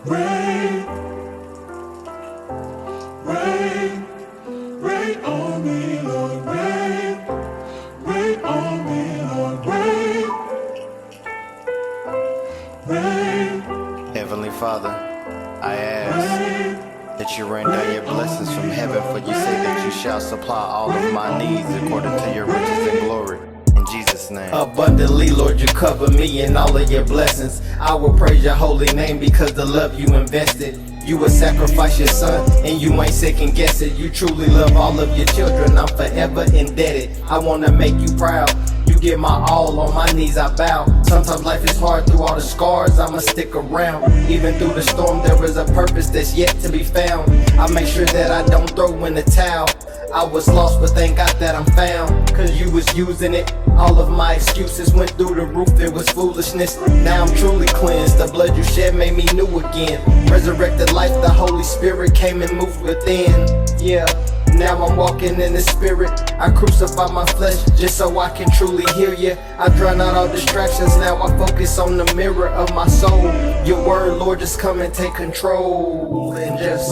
Rain, rain, rain on me, Lord. Rain, rain on me, Lord. Rain, rain, Heavenly Father, I ask that you rain down your blessings from heaven, for you say that you shall supply all of my needs according to your riches and glory. In Jesus' name. Abundantly, Lord, you cover me in all of your blessings. I will praise your holy name because the love you invested. You would sacrifice your son, and you ain't second guess it. You truly love all of your children, I'm forever indebted. I wanna make you proud. You give my all, on my knees I bow. Sometimes life is hard, through all the scars I'ma stick around. Even through the storm there is a purpose that's yet to be found. I make sure that I don't throw in the towel. I was lost, but thank God that I'm found, cause you was using it. All of my excuses went through the roof, it was foolishness. Now I'm truly cleansed, the blood you shed made me new again. Resurrected life, the Holy Spirit came and moved within. Yeah, now I'm walking in the Spirit. I crucify my flesh just so I can truly hear you. I drown out all distractions, now I focus on the mirror of my soul. Your word, Lord, just come and take control and just